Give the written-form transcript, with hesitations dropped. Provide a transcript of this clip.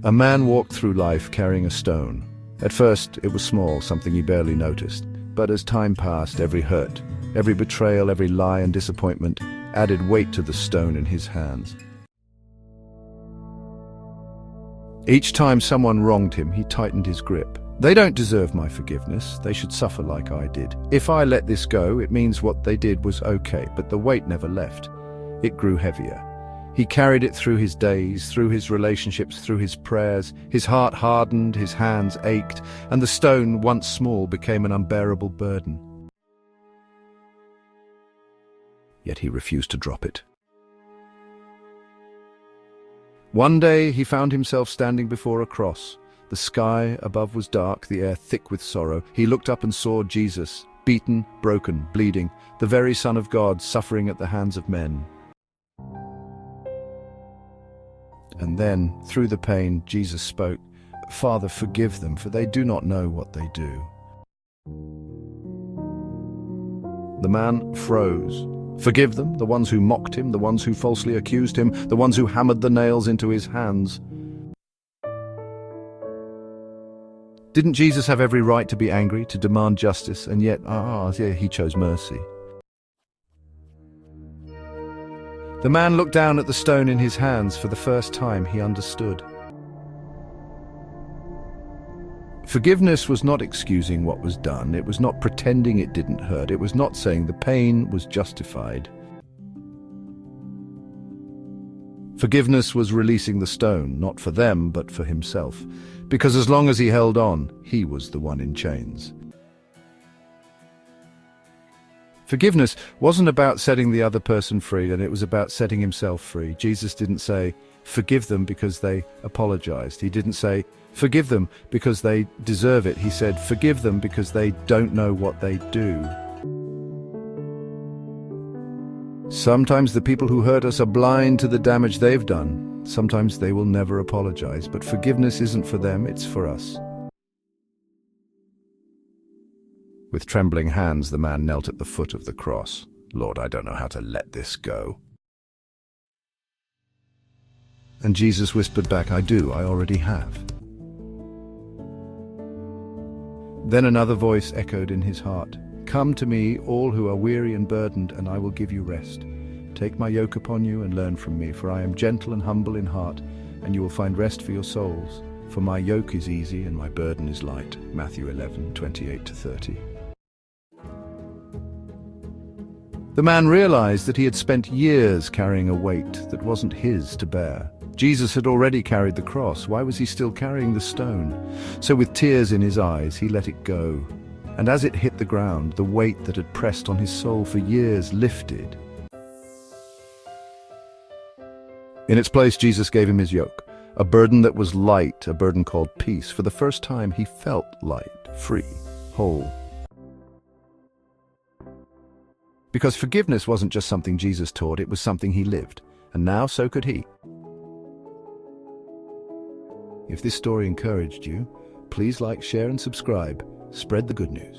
A man walked through life carrying a stone. At first, it was small, something he barely noticed. But as time passed, every hurt, every betrayal, every lie and disappointment added weight to the stone in his hands. Each time someone wronged him, he tightened his grip. They don't deserve my forgiveness. They should suffer like I did. If I let this go, it means what they did was okay, but the weight never left. It grew heavier. He carried it through his days, through his relationships, through his prayers. His heart hardened, his hands ached, and the stone, once small, became an unbearable burden. Yet he refused to drop it. One day he found himself standing before a cross. The sky above was dark, the air thick with sorrow. He looked up and saw Jesus, beaten, broken, bleeding, the very Son of God, suffering at the hands of men. And then, through the pain, Jesus spoke, "Father, forgive them, for they do not know what they do." The man froze. Forgive them, the ones who mocked him, the ones who falsely accused him, the ones who hammered the nails into his hands. Didn't Jesus have every right to be angry, to demand justice, and yet, he chose mercy? The man looked down at the stone in his hands. For the first time, he understood. Forgiveness was not excusing what was done. It was not pretending it didn't hurt. It was not saying the pain was justified. Forgiveness was releasing the stone, not for them, but for himself. Because as long as he held on, he was the one in chains. Forgiveness wasn't about setting the other person free, and it was about setting himself free. Jesus didn't say, "Forgive them because they apologized." He didn't say, "Forgive them because they deserve it." He said, "Forgive them because they don't know what they do." Sometimes the people who hurt us are blind to the damage they've done. Sometimes they will never apologize, but forgiveness isn't for them, it's for us. With trembling hands, the man knelt at the foot of the cross. "Lord, I don't know how to let this go." And Jesus whispered back, "I do, I already have." Then another voice echoed in his heart, "Come to me, all who are weary and burdened, and I will give you rest. Take my yoke upon you and learn from me, for I am gentle and humble in heart, and you will find rest for your souls. For my yoke is easy and my burden is light." Matthew 11:28-30. The man realized that he had spent years carrying a weight that wasn't his to bear. Jesus had already carried the cross. Why was he still carrying the stone? So with tears in his eyes, he let it go. And as it hit the ground, the weight that had pressed on his soul for years lifted. In its place, Jesus gave him his yoke, a burden that was light, a burden called peace. For the first time, he felt light, free, whole. Because forgiveness wasn't just something Jesus taught, it was something he lived. And now so could he. If this story encouraged you, please like, share, and subscribe. Spread the good news.